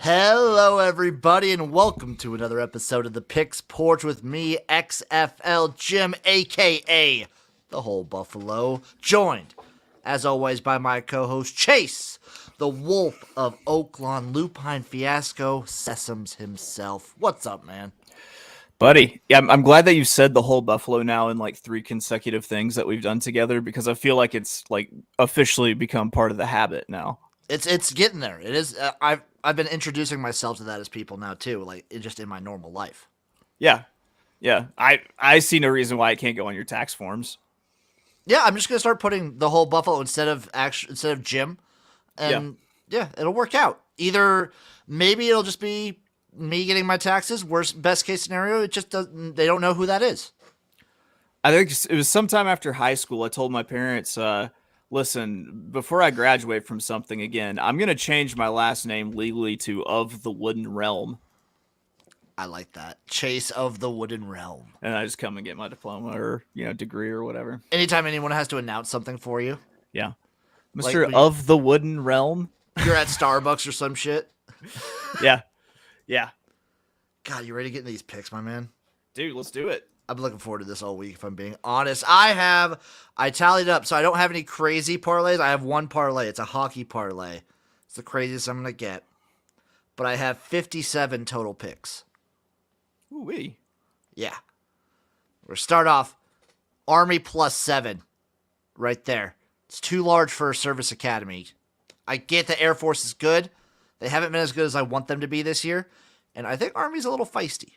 Hello, everybody, and welcome to another episode of the Picks Porch with me, XFL Jim, aka the Whole Buffalo, joined, as always, by my co-host Chase, the Wolf of Oaklawn, Lupine Fiasco, Sesams himself. What's up, man? Buddy, yeah, I'm glad that you said the whole Buffalo now in like 3 consecutive things that we've done together, because I feel like it's like officially become part of the habit now. It's getting there. It is. I've been introducing myself to that as people now too, like just in my normal life. Yeah. I see no reason why it can't go on your tax forms. Yeah, I'm just gonna start putting the whole Buffalo instead of Jim, and yeah, it'll work out. Either maybe it'll just be me getting my taxes. Best case scenario, it just doesn't. They don't know who that is. I think it was sometime after high school. I told my parents, listen, before I graduate from something again, I'm going to change my last name legally to Of the Wooden Realm. I like that. Chase of the Wooden Realm. And I just come and get my diploma or, degree or whatever. Anytime anyone has to announce something for you. Yeah. Mr. Of the Wooden Realm. You're at Starbucks or some shit. Yeah. God, you ready to get into these picks, my man? Dude, let's do it. I've been looking forward to this all week, if I'm being honest. I tallied up, so I don't have any crazy parlays. I have one parlay. It's a hockey parlay. It's the craziest I'm going to get. But I have 57 total picks. Ooh-wee. Yeah. We'll start off Army +7 right there. It's too large for a service academy. I get the Air Force is good. They haven't been as good as I want them to be this year. And I think Army's a little feisty.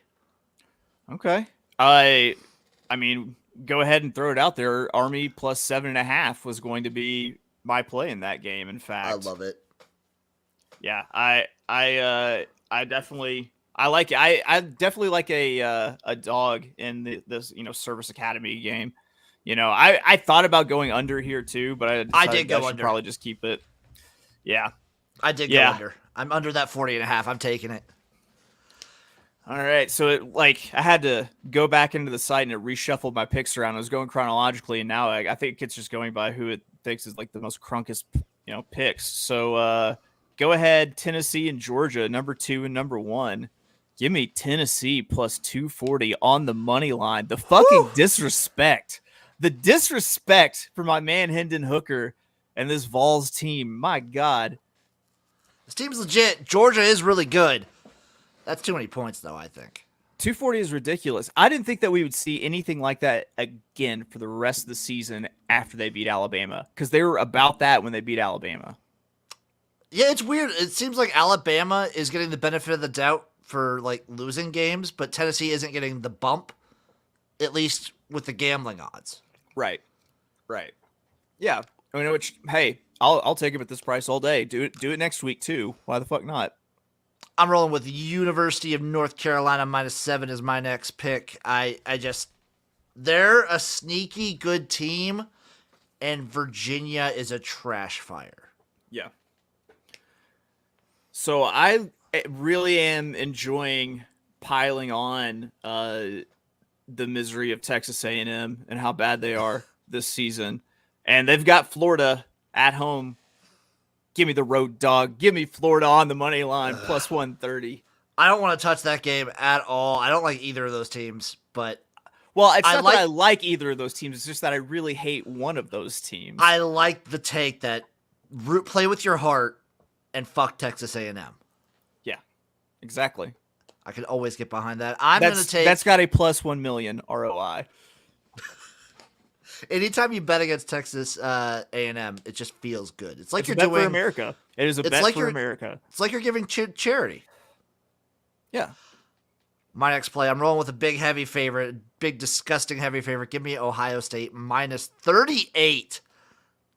Okay. I mean, go ahead and throw it out there. Army +7.5 was going to be my play in that game. In fact, I love it. Yeah, I definitely like it. I definitely like a dog in this service academy game. I thought about going under here too, but I did go under. Probably just keep it. Yeah, I did go under. I'm under that 40.5. I'm taking it. All right, so I had to go back into the site and it reshuffled my picks around. I was going chronologically, and now I think it's just going by who it thinks is like the most crunkest, picks. So go ahead, Tennessee and Georgia, number 2 and number 1. Give me Tennessee +240 on the money line. The fucking disrespect, for my man Hendon Hooker and this Vols team. My God, this team's legit. Georgia is really good. That's too many points, though, I think. 240 is ridiculous. I didn't think that we would see anything like that again for the rest of the season after they beat Alabama, because they were about that when they beat Alabama. Yeah, it's weird. It seems like Alabama is getting the benefit of the doubt for losing games, but Tennessee isn't getting the bump, at least with the gambling odds. Right. Yeah. I mean, hey, I'll take it at this price all day. Do it next week too. Why the fuck not? I'm rolling with University of North Carolina -7 as my next pick. They're a sneaky good team, and Virginia is a trash fire. Yeah. So I really am enjoying piling on the misery of Texas A&M and how bad they are this season. And they've got Florida at home. Give me the road dog. Give me Florida on the money line +130. I don't want to touch that game at all. I don't like either of those teams, but it's not that I like either of those teams. It's just that I really hate one of those teams. I like the take that play with your heart and fuck Texas A&M. Yeah, exactly. I can always get behind that. That's got a +1 million ROI. Anytime you bet against Texas A&M, it just feels good. It's like you're doing for America. It is a bet for America. It's like you're giving charity. Yeah. My next play, I'm rolling with a big disgusting heavy favorite. Give me Ohio State -38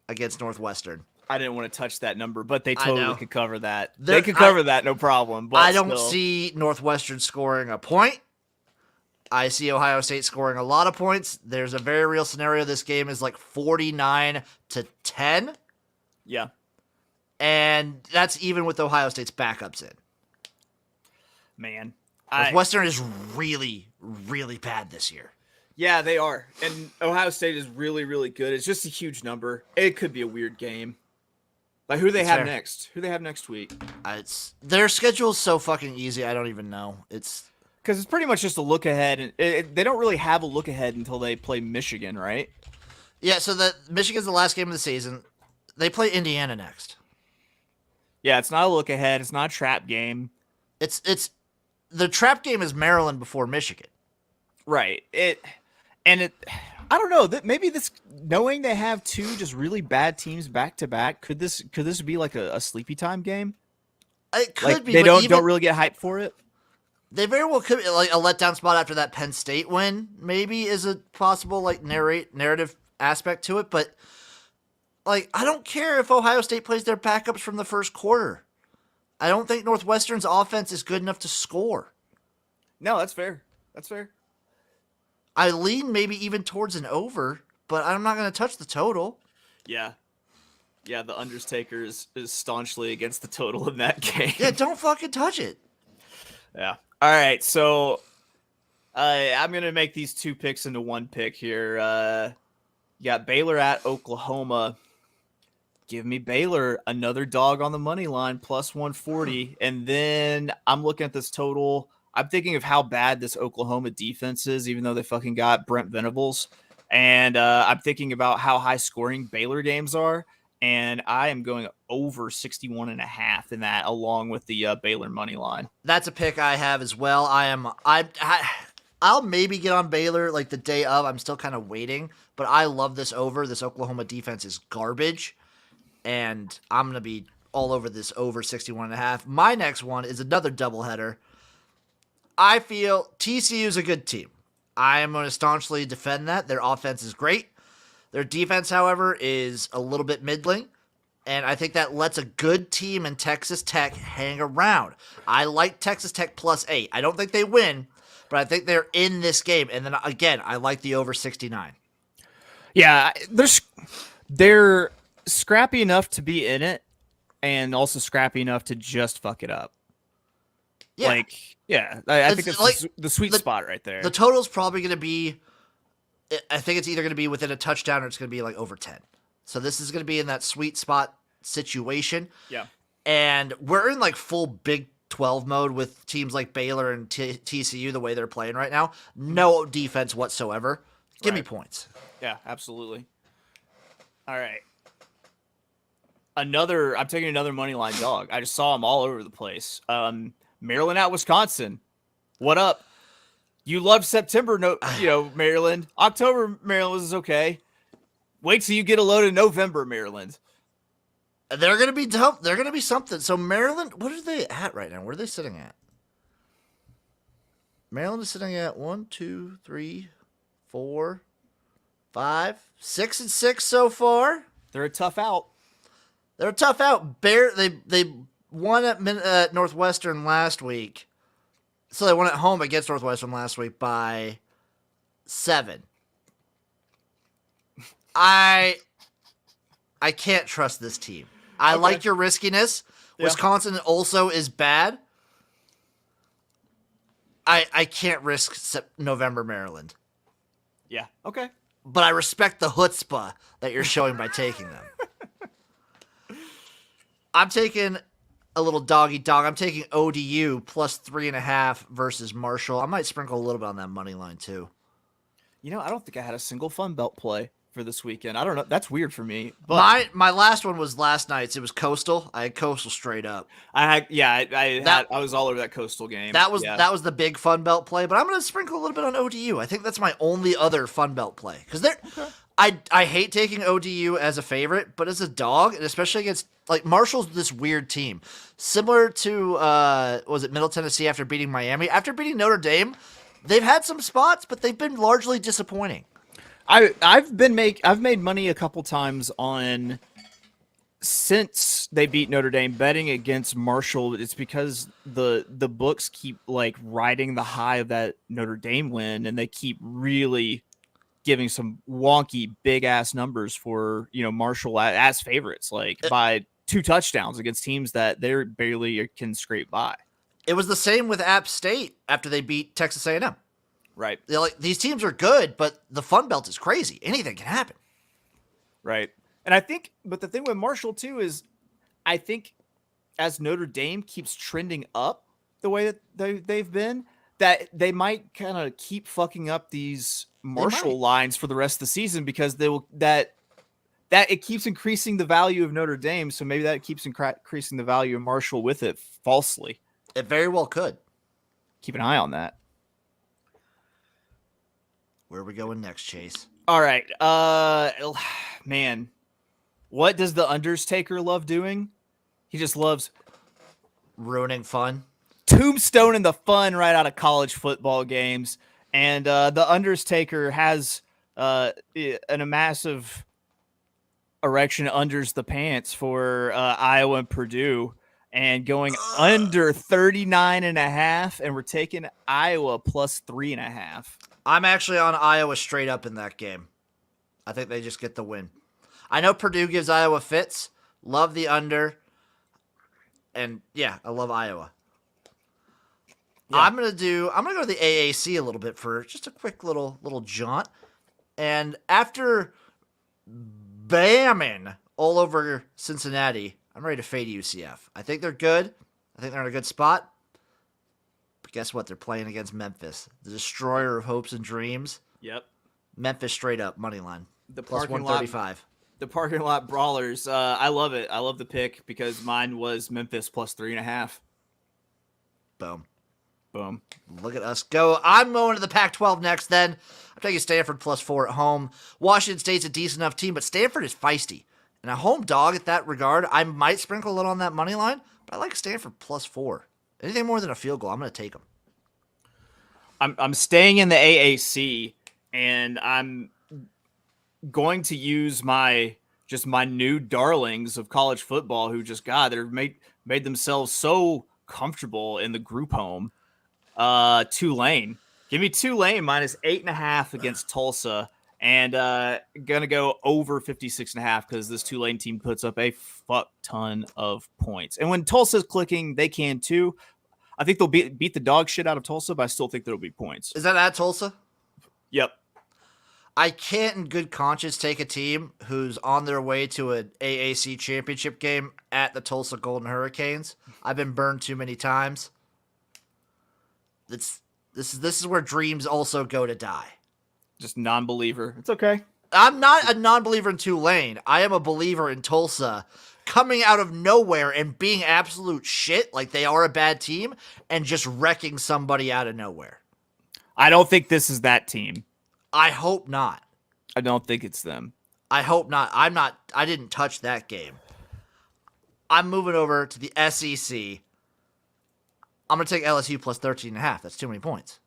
against Northwestern. I didn't want to touch that number, but they totally could cover that. They could cover that, no problem. But I don't see Northwestern scoring a point. I see Ohio State scoring a lot of points. There's a very real scenario. This game is 49-10. Yeah. And that's even with Ohio State's backups in. Man. Northwestern is really, really bad this year. Yeah, they are. And Ohio State is really, really good. It's just a huge number. It could be a weird game. Like who they It's have fair. next? Who they have next week? It's their schedule's so fucking easy. I don't even know. Because it's pretty much just a look ahead, and they don't really have a look ahead until they play Michigan, right? Yeah. So the Michigan's the last game of the season. They play Indiana next. Yeah, it's not a look ahead. It's not a trap game. It's the trap game is Maryland before Michigan. Right. I don't know. That maybe this knowing they have two just really bad teams back to back, could this be like a sleepy time game? It could Like be. they but don't really get hyped for it. They very well could be like a letdown spot after that Penn State win. Maybe is a possible like narrative aspect to it, but like I don't care if Ohio State plays their backups from the first quarter. I don't think Northwestern's offense is good enough to score. No, that's fair. That's fair. I lean maybe even towards an over, but I'm not going to touch the total. Yeah. Yeah, the Undertaker is staunchly against the total in that game. Yeah, don't fucking touch it. Yeah. All right, so I'm going to make these two picks into one pick here. You got Baylor at Oklahoma. Give me Baylor, another dog on the money line, plus 140. And then I'm looking at this total. I'm thinking of how bad this Oklahoma defense is, even though they fucking got Brent Venables. And I'm thinking about how high scoring Baylor games are. And I am going over 61.5 in that, along with the Baylor money line. That's a pick I have as well. I'll maybe get on Baylor like the day of. I'm still kind of waiting, but I love this over. This Oklahoma defense is garbage, and I'm going to be all over this over 61.5. My next one is another doubleheader. I feel TCU is a good team. I am going to staunchly defend that. Their offense is great. Their defense, however, is a little bit middling, and I think that lets a good team in Texas Tech hang around. I like Texas Tech plus 8. I don't think they win, but I think they're in this game. And then, again, I like the over 69. Yeah, they're scrappy enough to be in it, and also scrappy enough to just fuck it up. Yeah. I think that's like the sweet spot right there. The total's probably going to be, I think it's either going to be within a touchdown or it's going to be like over 10. So this is going to be in that sweet spot situation. Yeah. And we're in like full Big 12 mode with teams like Baylor and TCU the way they're playing right now. No defense whatsoever. Give me points. Yeah, absolutely. All right. I'm taking another money line dog. I just saw them all over the place. Maryland at Wisconsin. What up? You love September, Maryland. October, Maryland is okay. Wait till you get a load of November, Maryland. They're going to be tough. They're going to be something. So Maryland, what are they at right now? Where are they sitting at? Maryland is sitting at 1, 2, 3, 4, 5, 6-6 so far. They're a tough out. They're a tough out. They won at Northwestern last week. So they won at home against Northwestern last week by 7. I can't trust this team. I like your riskiness. Yeah. Wisconsin also is bad. I can't risk November Maryland. Yeah. Okay. But I respect the chutzpah that you're showing by taking them. I'm taking a little doggy dog. I'm taking ODU plus 3.5 versus Marshall. I might sprinkle a little bit on that money line too. I don't think I had a single Fun Belt play for this weekend. I don't know. That's weird for me. But my last one was last night's. It was Coastal. I had Coastal straight up. I was all over that Coastal game. That was the big Fun Belt play. But I'm going to sprinkle a little bit on ODU. I think that's my only other Fun Belt play because I hate taking ODU as a favorite, but as a dog, and especially against like Marshall's this weird team, similar to was it Middle Tennessee after beating Miami, after beating Notre Dame. They've had some spots, but they've been largely disappointing. I've made money a couple times on since they beat Notre Dame betting against Marshall. It's because the books keep like riding the high of that Notre Dame win, and they keep really giving some wonky big ass numbers for Marshall as favorites, like by 2 touchdowns against teams that they're barely can scrape by. It was the same with App State after they beat Texas A&M. Right. They're like, these teams are good, but the Fun Belt is crazy. Anything can happen. Right. And I think, but the thing with Marshall too is I think as Notre Dame keeps trending up the way that they've been, that they might kind of keep fucking up these Marshall lines for the rest of the season because they will that it keeps increasing the value of Notre Dame. So maybe that keeps increasing the value of Marshall with it falsely. It very well could. Keep an eye on that. Where are we going next, Chase? All right. Man, what does the Undertaker love doing? He just loves ruining fun. Tombstone and the fun right out of college football games. And the Undertaker has a massive erection unders the pants for Iowa and Purdue and going under 39.5. And we're taking Iowa plus 3.5. I'm actually on Iowa straight up in that game. I think they just get the win. I know Purdue gives Iowa fits. Love the under. And yeah, I love Iowa. Yeah. I'm gonna go to the AAC a little bit for just a quick little jaunt. And after bamming all over Cincinnati, I'm ready to fade UCF. I think they're good. I think they're in a good spot. But guess what? They're playing against Memphis, the destroyer of hopes and dreams. Yep. Memphis straight up money line. The plus 135. The parking lot brawlers. I love it. I love the pick because mine was Memphis plus 3.5. Boom. Boom. Look at us go. I'm going to the Pac-12 next then. I'm taking Stanford plus 4 at home. Washington State's a decent enough team, but Stanford is feisty. And a home dog at that regard, I might sprinkle a little on that money line, but I like Stanford plus 4. Anything more than a field goal, I'm going to take them. I'm staying in the AAC, and I'm going to use my new darlings of college football who just, God, they're made themselves so comfortable in the group home. Tulane. Give me Tulane minus 8.5 against Tulsa, and gonna go over 56.5 because this Tulane team puts up a fuck ton of points. And when Tulsa's clicking, they can too. I think they'll beat the dog shit out of Tulsa, but I still think there'll be points. Is that at Tulsa? Yep. I can't in good conscience take a team who's on their way to an AAC championship game at the Tulsa Golden Hurricanes. I've been burned too many times. This is where dreams also go to die. Just non-believer. It's okay. I'm not a non-believer in Tulane. I am a believer in Tulsa coming out of nowhere and being absolute shit like they are a bad team and just wrecking somebody out of nowhere. I don't think this is that team. I hope not. I don't think it's them. I hope not. I didn't touch that game. I'm moving over to the SEC. I'm going to take LSU plus 13.5. That's too many points.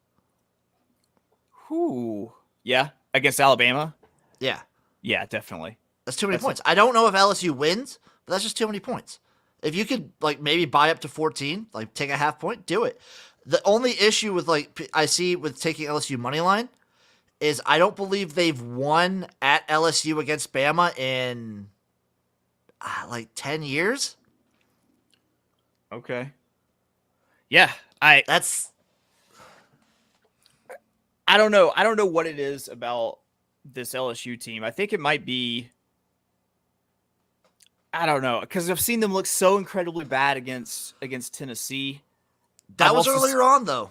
Whew. Yeah. Against Alabama? Yeah. Yeah, definitely. That's too many points. I don't know if LSU wins, but that's just too many points. If you could maybe buy up to 14, take a half point, do it. The only issue with I see with taking LSU money line is I don't believe they've won at LSU against Bama in 10 years. Okay. Yeah, I don't know. I don't know what it is about this LSU team. I think it might be, I don't know, because I've seen them look so incredibly bad against Tennessee. That was earlier on, though.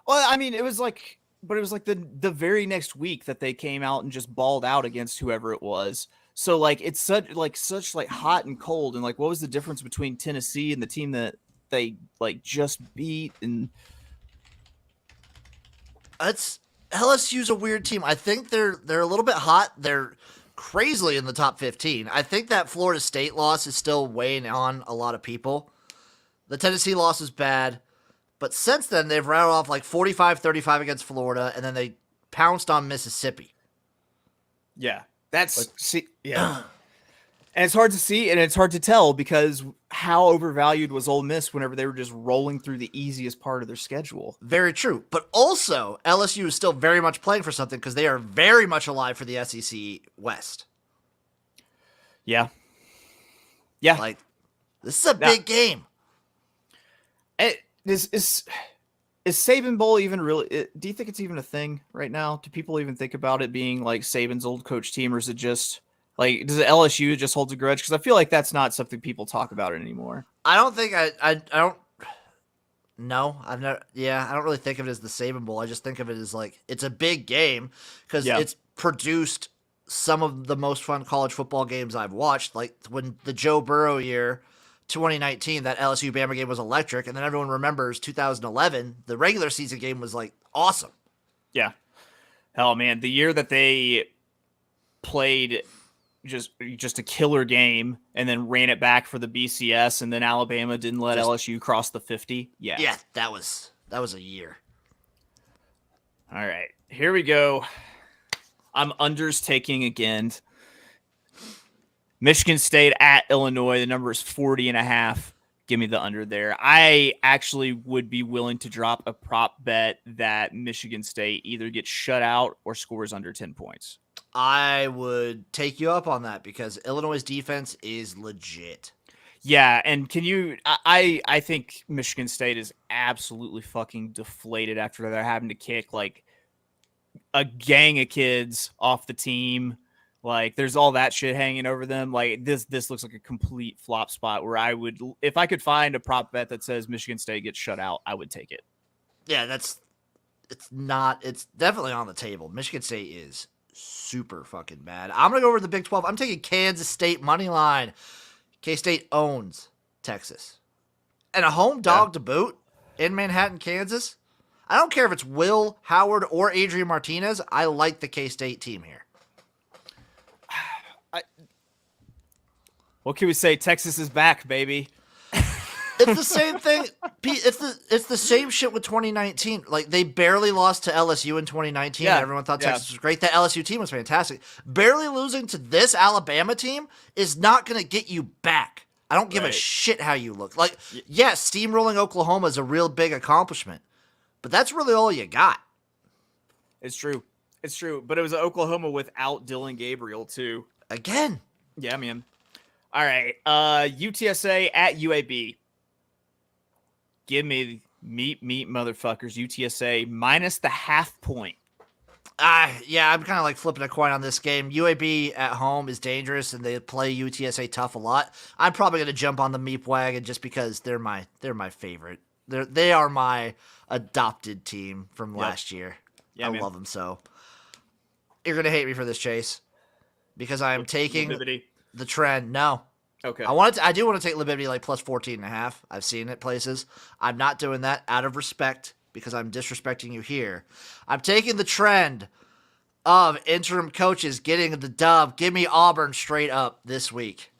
Well, I mean, it was the very next week that they came out and just balled out against whoever it was. So it's such hot and cold. And what was the difference between Tennessee and the team that they just beat? And LSU's a weird team. I think they're a little bit hot. They're crazily in the top 15. I think that Florida State loss is still weighing on a lot of people. The Tennessee loss is bad. But since then, they've rattled off 45-35 against Florida, and then they pounced on Mississippi. Yeah. Yeah. And it's hard to see, and it's hard to tell because how overvalued was Ole Miss whenever they were just rolling through the easiest part of their schedule. Very true. But also, LSU is still very much playing for something because they are very much alive for the SEC West. Yeah. Yeah. This is a big game. Is Saban Bowl even really? Do you think it's even a thing right now? Do people even think about it being Saban's old coach team, or is it just Like, does LSU just hold a grudge? Because I feel like that's not something people talk about anymore. I don't think I don't. No, I've never. Yeah, I don't really think of it as the Saban Bowl. I just think of it as like it's a big game because it's produced some of the most fun college football games I've watched. Like when the Joe Burrow year, 2019, that LSU Bama game was electric, and then everyone remembers 2011. The regular season game was like awesome. Yeah, hell, man, the year that they played just a killer game and then ran it back for the BCS, and then Alabama didn't let LSU cross the 50. Yeah, that was a year. All right, here we go. I'm unders taking again. Michigan State at Illinois. The number is 40.5. Give me the under there. I actually would be willing to drop a prop bet that Michigan State either gets shut out or scores under 10 points. I would take you up on that because Illinois' defense is legit. Yeah, and can you I think Michigan State is absolutely fucking deflated after they're having to kick like a gang of kids off the team. Like there's all that shit hanging over them. Like this looks like a complete flop spot where I would, if I could find a prop bet that says Michigan State gets shut out, I would take it. Yeah, it's definitely on the table. Michigan State is super fucking bad. I'm going to go over to the Big 12. I'm taking Kansas State money line. K-State owns Texas. And a home dog to boot in Manhattan, Kansas. I don't care if it's Will Howard or Adrian Martinez. I like the K-State team here. What can we say? Texas is back, baby. It's the same thing. It's the same shit with 2019. Like they barely lost to LSU in 2019. Yeah, everyone thought Texas was great. That LSU team was fantastic. Barely losing to this Alabama team is not going to get you back. I don't give a shit how you look. Like, yes, steamrolling Oklahoma is a real big accomplishment, but that's really all you got. It's true. It's true. But it was Oklahoma without Dylan Gabriel too. Again. Yeah, man. All right. UTSA at UAB. Give me meat motherfuckers. UTSA minus the half point. Yeah, I'm kind of like flipping a coin on this game. UAB at home is dangerous, and they play UTSA tough a lot. I'm probably going to jump on the Meep wagon just because they're my favorite. They are my adopted team from last year. Yeah, I love them so. You're going to hate me for this, Chase, because I am taking the trend. No. Okay. I do want to take Libidity like plus 14.5. I've seen it places. I'm not doing that out of respect because I'm disrespecting you here. I'm taking the trend of interim coaches getting the dub. Give me Auburn straight up this week.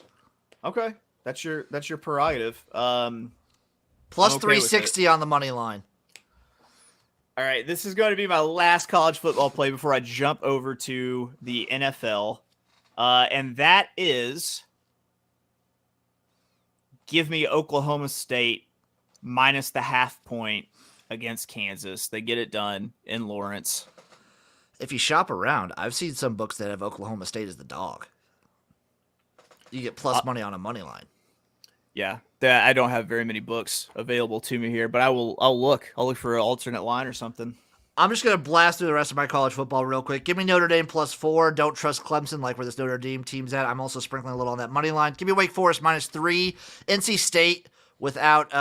Okay. That's your prerogative. Plus 360 on the money line. All right, this is going to be my last college football play before I jump over to the NFL. And that is, give me Oklahoma State minus the half point against Kansas. They get it done in Lawrence. If you shop around, I've seen some books that have Oklahoma State as the dog. You get plus money on a money line. Yeah, I don't have very many books available to me here, but I'll look for an alternate line or something. I'm just going to blast through the rest of my college football real quick. Give me Notre Dame plus 4. Don't trust Clemson, like where this Notre Dame team's at. I'm also sprinkling a little on that money line. Give me Wake Forest minus 3. NC State without,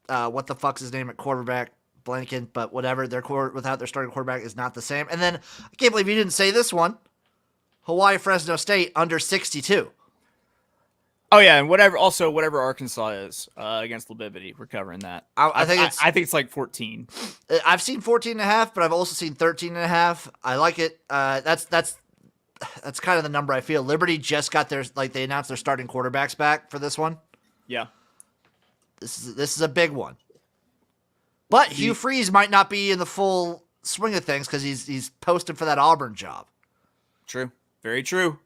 what the fuck's his name at quarterback? Blanken, but whatever. Without their starting quarterback is not the same. And then, I can't believe you didn't say this one. Hawaii Fresno State under 62. Oh yeah, and whatever Arkansas is against Libidity, we're covering that. I think it's like 14. I've seen 14.5, but I've also seen 13.5. I like it. That's kind of the number I feel. Liberty just got they announced their starting quarterbacks back for this one. Yeah, this is a big one. But Hugh Freeze might not be in the full swing of things because he's posted for that Auburn job. True, very true.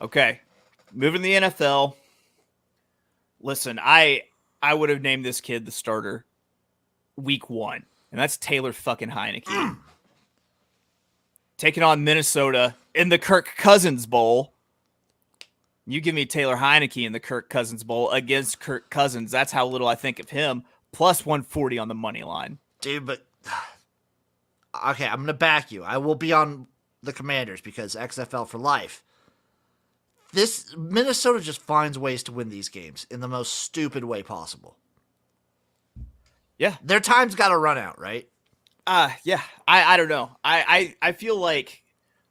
Okay. Moving to the NFL. Listen, I would have named this kid the starter week 1, and that's Taylor fucking Heineke. Taking on Minnesota in the Kirk Cousins Bowl. You give me Taylor Heineke in the Kirk Cousins Bowl against Kirk Cousins. That's how little I think of him. Plus 140 on the money line. Dude, but okay, I'm going to back you. I will be on the Commanders because XFL for life. This Minnesota just finds ways to win these games in the most stupid way possible. Yeah. Their time's got to run out, right? Yeah. I don't know. I feel like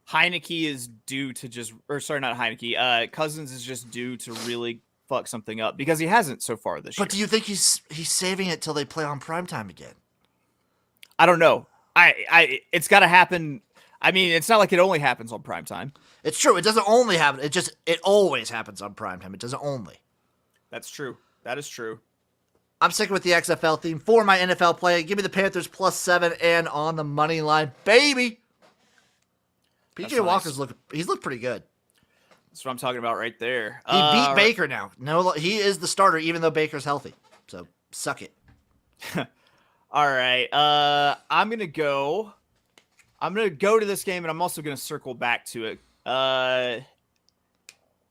Heineke is due to not Heineke. Cousins is just due to really fuck something up because he hasn't so far this year. But do you think he's saving it till they play on primetime again? I don't know. It's got to happen. I mean, it's not like it only happens on primetime. It's true. It doesn't only happen. It always happens on primetime. It doesn't only. That's true. That is true. I'm sticking with the XFL theme for my NFL play. Give me the Panthers +7 and on the money line, baby. PJ Walker's he's looked pretty good. That's what I'm talking about right there. He beat Baker now. No, he is the starter even though Baker's healthy. So suck it. All right. I'm gonna go to this game, and I'm also gonna circle back to it.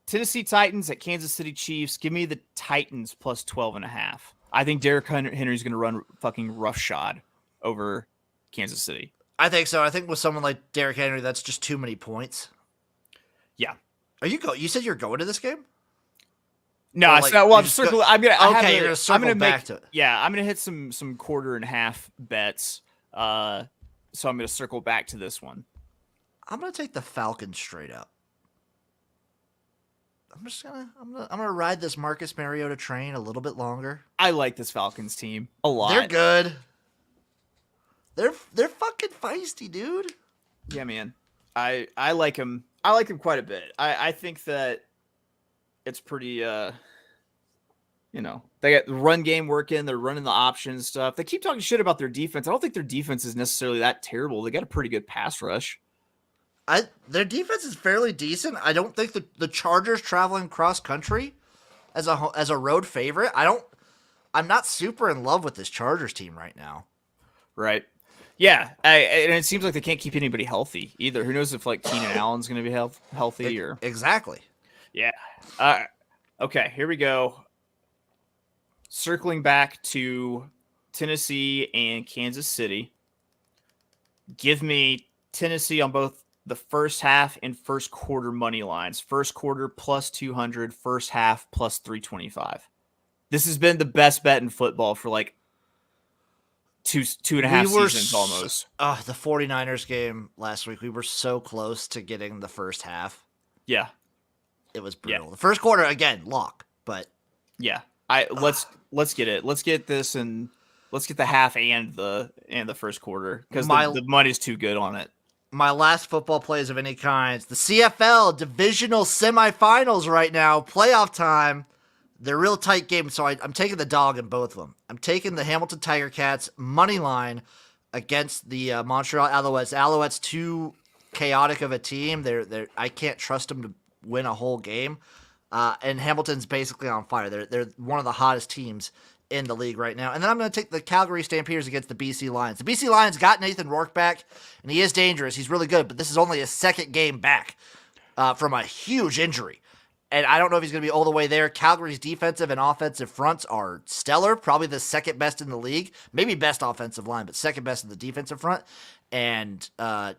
Tennessee Titans at Kansas City Chiefs. Give me the Titans +12.5. I think Derrick Henry's gonna run fucking roughshod over Kansas City. I think so. I think with someone like Derrick Henry, that's just too many points. Yeah. You said you're going to this game? No, Or it's not. Well, I'm circling. I'm gonna. You're gonna circle back to it. Yeah, I'm gonna hit some quarter and half bets. So I'm gonna circle back to this one. I'm gonna take the Falcons straight up. I'm gonna ride this Marcus Mariota train a little bit longer. I like this Falcons team a lot. They're good. They're fucking feisty, dude. Yeah, man. I like them. I like them quite a bit. I think that it's pretty. They got the run game working. They're running the options stuff. They keep talking shit about their defense. I don't think their defense is necessarily that terrible. They got a pretty good pass rush. Their defense is fairly decent. I don't think the Chargers traveling cross country as a road favorite. I'm not super in love with this Chargers team right now. Right. Yeah, and it seems like they can't keep anybody healthy either. Who knows if like Keenan Allen's going to be healthy or exactly. Yeah. Okay, here we go. Circling back to Tennessee and Kansas City. Give me Tennessee on both the first half and first quarter money lines. First quarter +200, first half +325. This has been the best bet in football for like two and a half seasons almost. The 49ers game last week, we were so close to getting the first half. Yeah. It was brutal. Yeah. The first quarter, again, lock, but yeah. Let's get it. Let's get this, and let's get the half and the first quarter because the money's too good on it. My last football plays of any kind. The CFL divisional semifinals right now, playoff time. They're real tight games, so I'm taking the dog in both of them. I'm taking the Hamilton Tiger Cats money line against the Montreal Alouettes. Alouettes too chaotic of a team. I can't trust them to win a whole game. And Hamilton's basically on fire. They're one of the hottest teams in the league right now. And then I'm going to take the Calgary Stampeders against the BC Lions. The BC Lions got Nathan Rourke back, and he is dangerous. He's really good, but this is only his second game back from a huge injury. And I don't know if he's going to be all the way there. Calgary's defensive and offensive fronts are stellar, probably the second best in the league. Maybe best offensive line, but second best in the defensive front. And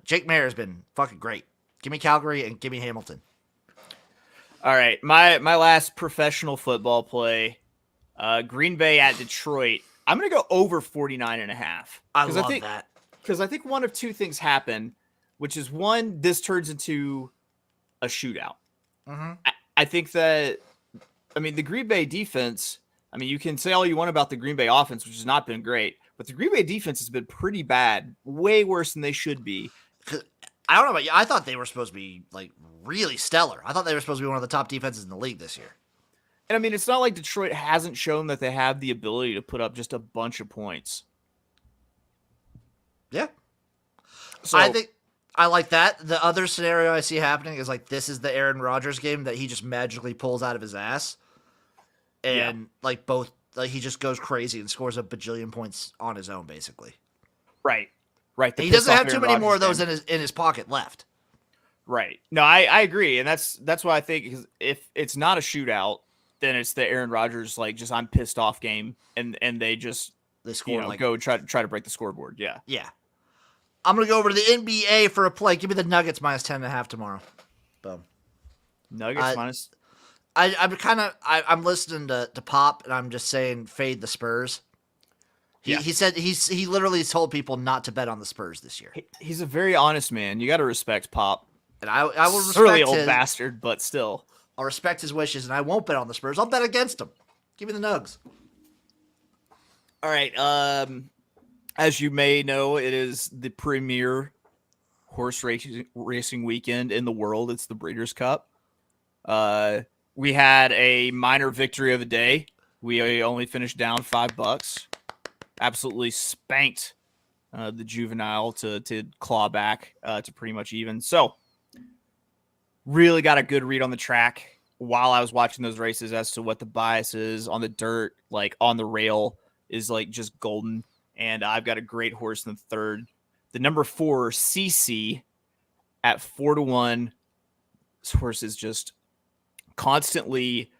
Jake Mayer has been fucking great. Give me Calgary and give me Hamilton. All right, my last professional football play, Green Bay at Detroit. I'm going to go over 49.5. I love that. Because I think one of two things happen, which is one, this turns into a shootout. Mm-hmm. I think that, the Green Bay defense, you can say all you want about the Green Bay offense, which has not been great, but the Green Bay defense has been pretty bad, way worse than they should be. I don't know about you. I thought they were supposed to be, really stellar. I thought they were supposed to be one of the top defenses in the league this year. And, it's not like Detroit hasn't shown that they have the ability to put up just a bunch of points. Yeah. So I think I like that. The other scenario I see happening is this is the Aaron Rodgers game that he just magically pulls out of his ass. And he just goes crazy and scores a bajillion points on his own, basically. Right. He doesn't have too many more of those in his pocket left. Right. No, I agree. And that's why I think if it's not a shootout, then it's the Aaron Rodgers, I'm pissed off game. And they score, go try to break the scoreboard. Yeah. Yeah. I'm going to go over to the NBA for a play. Give me the Nuggets -10.5 tomorrow. Boom. Nuggets minus. I'm listening to Pop, and I'm just saying fade the Spurs. Yeah. He said he literally told people not to bet on the Spurs this year. He's a very honest man. You got to respect Pop. And I will respect Surly old bastard, but still. I'll respect his wishes, and I won't bet on the Spurs. I'll bet against him. Give me the Nugs. All right. As you may know, it is the premier horse racing weekend in the world. It's the Breeders' Cup. We had a minor victory of the day. We only finished down $5. Absolutely spanked the juvenile to claw back to pretty much even. So really got a good read on the track while I was watching those races as to what the bias is on the dirt, like on the rail is like just golden. And I've got a great horse in the third. The number 4 CC at 4-1. This horse is just constantly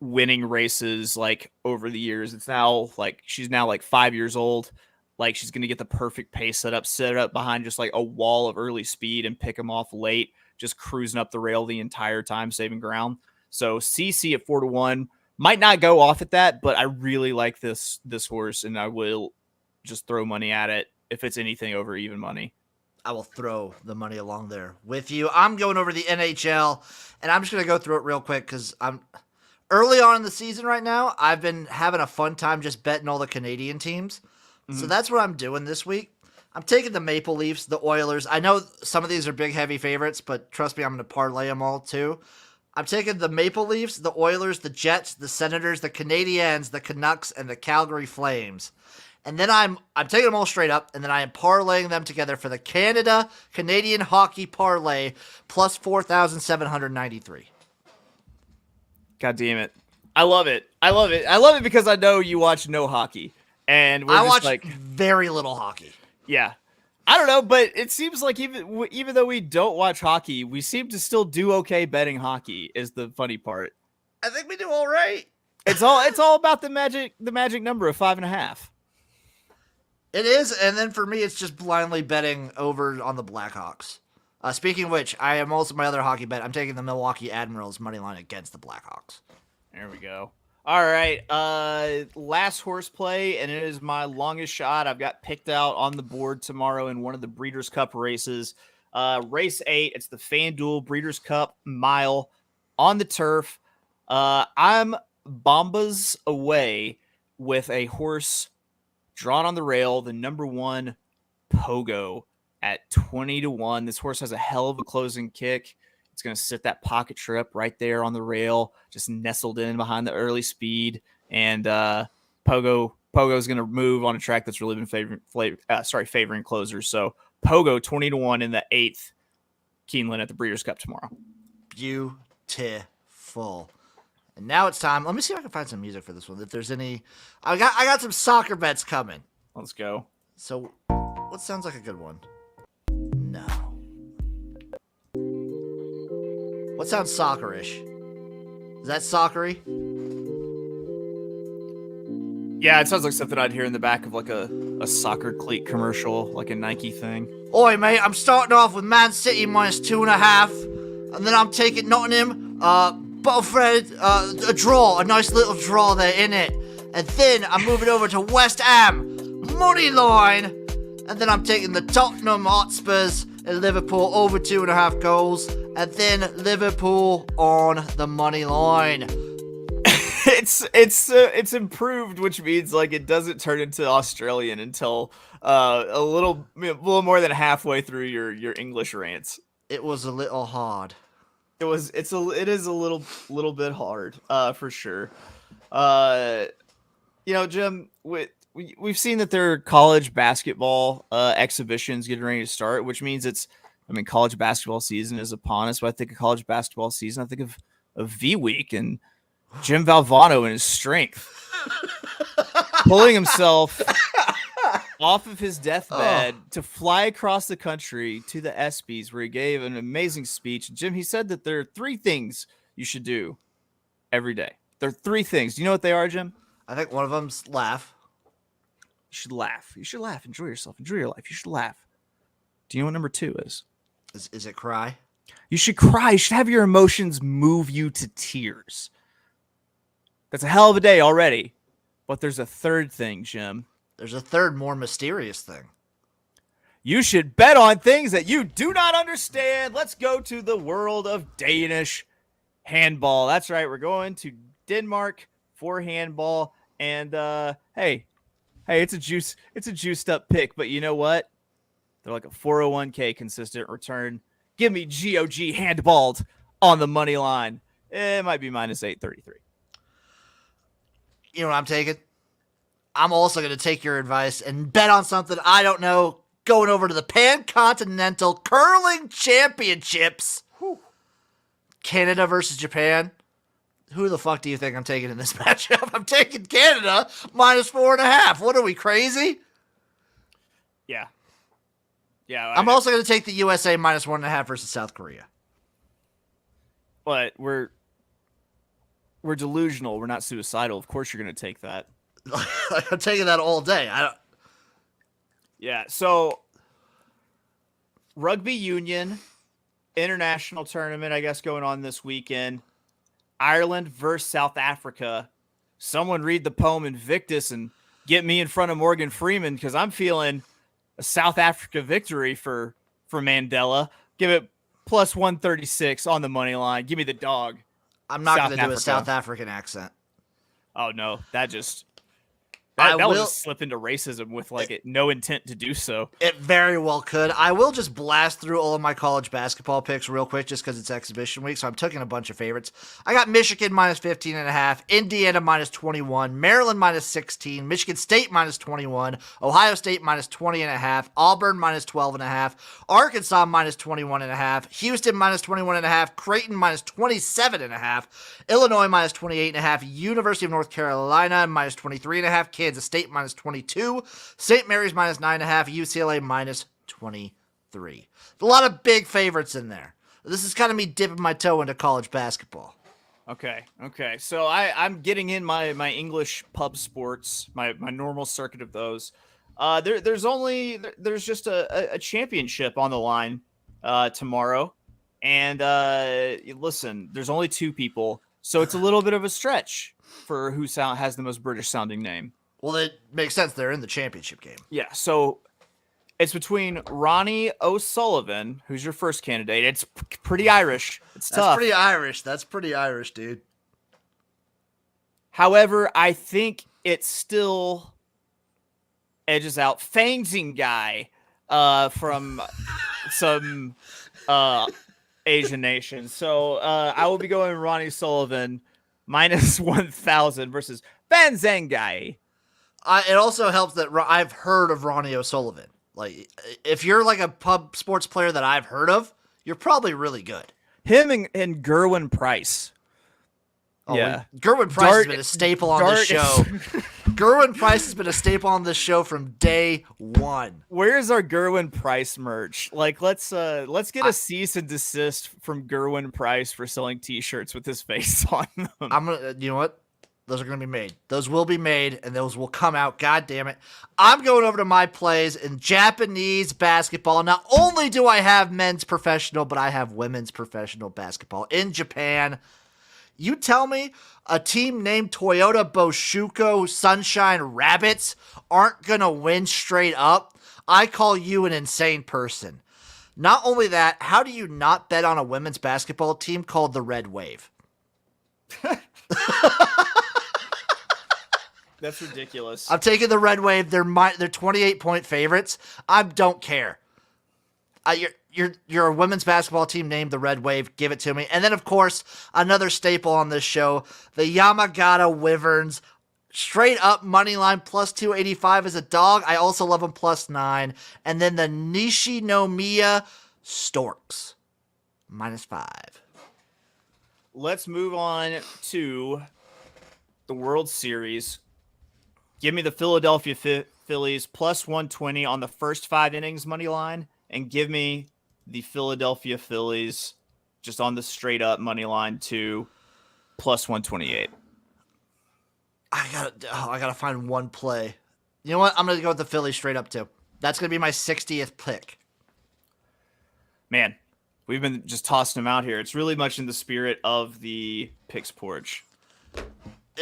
winning races like over the years. It's now like she's now like 5 years old. Like she's going to get the perfect pace set up behind just like a wall of early speed and pick them off late, just cruising up the rail the entire time, saving ground. So CC at 4-1 might not go off at that, but I really like this horse, and I will just throw money at it if it's anything over even money. I will throw the money along there with you. I'm going over the NHL, and I'm just going to go through it real quick because I'm early on in the season right now. I've been having a fun time just betting all the Canadian teams. Mm-hmm. So that's what I'm doing this week. I'm taking the Maple Leafs, the Oilers. I know some of these are big, heavy favorites, but trust me, I'm going to parlay them all too. I'm taking the Maple Leafs, the Oilers, the Jets, the Senators, the Canadiens, the Canucks, and the Calgary Flames. And then I'm taking them all straight up, and then I am parlaying them together for the Canadian Hockey Parlay plus 4,793. God damn it. I love it. I love it because I know you watch no hockey. And I watch like very little hockey. Yeah. I don't know, but it seems like even though we don't watch hockey, we seem to still do okay betting hockey is the funny part. I think we do all right. It's all about the magic number of 5.5. It is, and then for me, it's just blindly betting over on the Blackhawks. Speaking of which, I am also my other hockey bet. I'm taking the Milwaukee Admirals money line against the Blackhawks. There we go. All right, last horseplay, and it is my longest shot. I've got picked out on the board tomorrow in one of the Breeders' Cup races. Race 8, it's the FanDuel Breeders' Cup Mile on the turf. I'm bombas away with a horse drawn on the rail, the number 1 Pogo at 20-1. This horse has a hell of a closing kick. It's going to sit that pocket trip right there on the rail, just nestled in behind the early speed. And Pogo is going to move on a track that's really been favoring closers. So Pogo 20-1 in the 8th Keeneland at the Breeders' Cup tomorrow. Beautiful. And now it's time. Let me see if I can find some music for this one. If there's any, I got some soccer bets coming. Let's go. So, what sounds like a good one? No. What sounds soccerish? Is that soccery? Yeah, it sounds like something I'd hear in the back of like a soccer cleat commercial, like a Nike thing. Oi, mate, I'm starting off with Man City minus 2.5, and then I'm taking Nottingham, Butterfred, a draw, a nice little draw there in it. And then I'm moving over to West Ham, money line, and then I'm taking the Tottenham Hotspurs and Liverpool over 2.5 goals, and then Liverpool on the money line. It's improved, which means like it doesn't turn into Australian until a little more than halfway through your English rants. It was a little hard. It is a little bit hard, for sure. Jim, we've seen that there are college basketball exhibitions getting ready to start, which means college basketball season is upon us. When I think of college basketball season, I think of V Week and Jim Valvano and his strength, pulling himself off of his deathbed to fly across the country to the ESPYs, where he gave an amazing speech. Jim, he said that there are 3 things you should do every day. There are 3 things. Do you know what they are, Jim? I think one of them's laugh. You should laugh. You should laugh. Enjoy yourself. Enjoy your life. You should laugh. Do you know what number 2 is? Is it cry? You should cry. You should have your emotions move you to tears. That's a hell of a day already. But there's a third thing, Jim. There's a third, more mysterious thing. You should bet on things that you do not understand. Let's go to the world of Danish handball. That's right. We're going to Denmark for handball. And hey, it's a juiced up pick. But you know what? They're like a 401k consistent return. Give me GOG handballed on the money line. It might be minus 833. You know what I'm taking? I'm also going to take your advice and bet on something I don't know. Going over to the Pan-Continental Curling Championships. Whew. Canada versus Japan. Who the fuck do you think I'm taking in this matchup? I'm taking Canada minus 4.5. What are we, crazy? Yeah. I'm also going to take the USA minus 1.5 versus South Korea. But we're delusional. We're not suicidal. Of course you're going to take that. I'm taking that all day. Yeah, so rugby union international tournament, I guess, going on this weekend. Ireland versus South Africa. Someone read the poem Invictus and get me in front of Morgan Freeman because I'm feeling a South Africa victory for Mandela. Give it plus 136 on the money line. Give me the dog. I'm not going to do a South African accent. Oh, no. That will just slip into racism with no intent to do so. It very well could. I will just blast through all of my college basketball picks real quick just because it's exhibition week, so I'm taking a bunch of favorites. I got Michigan minus 15.5, Indiana minus 21, Maryland minus 16, Michigan State minus 21, Ohio State minus 20.5, Auburn minus 12.5, Arkansas minus 21.5, Houston minus 21.5, Creighton minus 27.5, Illinois minus 28.5, University of North Carolina minus 23.5, Kansas State minus 22, St. Mary's minus 9.5, UCLA minus 23. A lot of big favorites in there. This is kind of me dipping my toe into college basketball. Okay. So I'm getting in my English pub sports, my normal circuit of those. There's just a championship on the line tomorrow, and listen, there's only two people, so it's a little bit of a stretch for who has the most British sounding name. Well, it makes sense. They're in the championship game. Yeah, so it's between Ronnie O'Sullivan, who's your first candidate. It's pretty Irish. It's tough. That's pretty Irish, dude. However, I think it still edges out Fangzing guy from some Asian nation. So I will be going Ronnie Sullivan minus 1,000 versus Fanzang guy. It also helps that I've heard of Ronnie O'Sullivan. Like, if you're like a pub sports player that I've heard of, you're probably really good. Him and Gerwin Price. Oh, yeah. Gerwin Price has been a staple on this show. Gerwin Price has been a staple on this show from day one. Where's our Gerwin Price merch? Like, let's get a cease and desist from Gerwin Price for selling T-shirts with his face on them. You know what? Those are going to be made. Those will be made, and those will come out. God damn it. I'm going over to my plays in Japanese basketball. Not only do I have men's professional, but I have women's professional basketball in Japan. You tell me a team named Toyota Boshuko Sunshine Rabbits aren't going to win straight up? I call you an insane person. Not only that, how do you not bet on a women's basketball team called the Red Wave? That's ridiculous. I'm taking the Red Wave. They're 28-point favorites. I don't care. You're a women's basketball team named the Red Wave. Give it to me. And then, of course, another staple on this show, the Yamagata Wyverns. Straight up money line plus 285 as a dog. I also love them plus 9. And then the Nishinomiya Storks minus 5. Let's move on to the World Series. Give me the Philadelphia Phillies plus 120 on the first 5 innings money line, and give me the Philadelphia Phillies just on the straight up money line to plus 128. I gotta find one play. You know what? I'm gonna go with the Phillies straight up too. That's gonna be my 60th pick. Man, we've been just tossing them out here. It's really much in the spirit of the Picks Porch.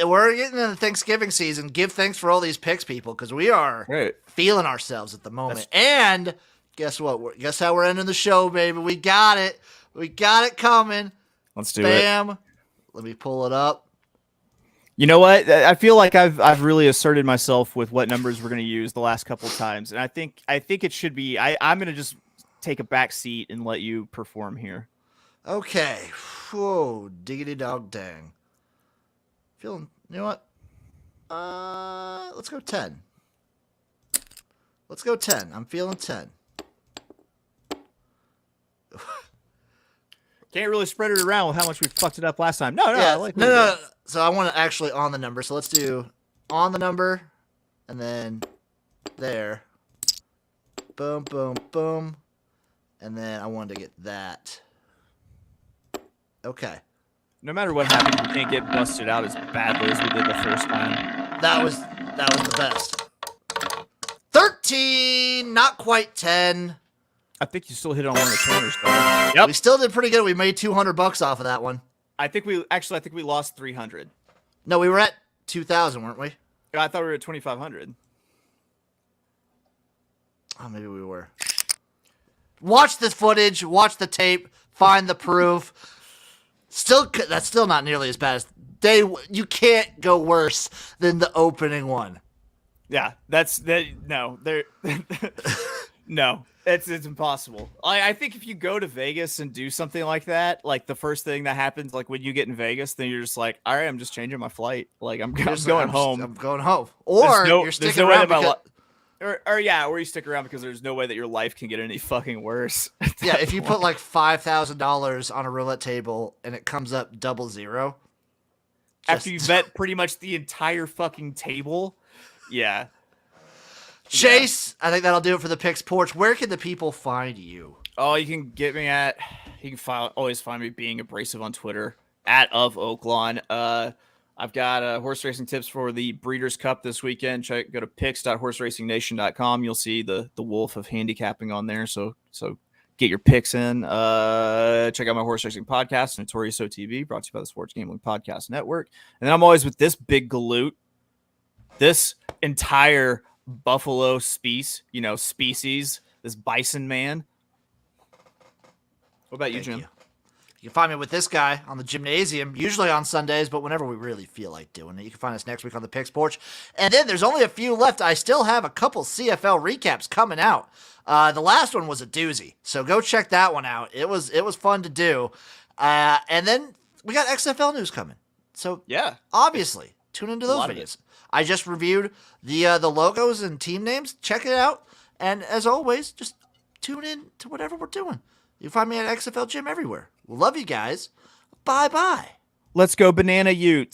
We're getting into Thanksgiving season. Give thanks for all these picks, people, because we are feeling ourselves at the moment. And guess what? Guess how we're ending the show, baby? We got it. We got it coming. Let's do Bam. it. Let me pull it up. You know what? I feel like I've really asserted myself with what numbers we're going to use the last couple of times, and I think it should be. I'm going to just take a back seat and let you perform here. Okay. Whoa, diggity dog dang. Feeling, you know what? Let's go 10. Let's go 10. I'm feeling 10. Can't really spread it around with how much we fucked it up last time. No. Yeah, no. So I want to actually on the number. So let's do on the number, and then there. Boom, boom, boom. And then I wanted to get that. Okay. No matter what happens, we can't get busted out as badly as we did the first time. That was the best. 13, not quite 10. I think you still hit on one of the corners, though. Yep. We still did pretty good. We made $200 off of that one. I think we lost 300. No, we were at 2,000, weren't we? I thought we were at 2,500. Oh, maybe we were. Watch the footage. Watch the tape. Find the proof. That's still not nearly as bad as you can't go worse than the opening one. Yeah, no, it's impossible. I think if you go to Vegas and do something like that, like the first thing that happens, like when you get in Vegas, then you're just like, all right, I'm just changing my flight. Like I'm going home. I'm going home. Or you're sticking around because... or you stick around because there's no way that your life can get any fucking worse. Yeah, if you put like $5,000 on a roulette table and it comes up 00. After you bet pretty much the entire fucking table. Yeah. Chase, I think that'll do it for the Picks Porch. Where can the people find you? Oh, you can get me always find me being abrasive on Twitter at of Oaklawn. I've got horse racing tips for the Breeders' Cup this weekend. Go to picks.horseracingnation.com. You'll see the wolf of handicapping on there. So get your picks in. Check out my horse racing podcast, Notorious OTB, brought to you by the Sports Gambling Podcast Network. And then I'm always with this big galoot, this entire buffalo species, this bison man. What about you, Jim? You can find me with this guy on the gymnasium, usually on Sundays, but whenever we really feel like doing it. You can find us next week on the Picks Porch. And then there's only a few left. I still have a couple CFL recaps coming out. The last one was a doozy, so go check that one out. It was fun to do. And then we got XFL news coming. So yeah, obviously, tune into those videos. I just reviewed the logos and team names. Check it out. And as always, just tune in to whatever we're doing. You can find me at XFL Gym everywhere. Love you guys. Bye-bye. Let's go Banana Utes.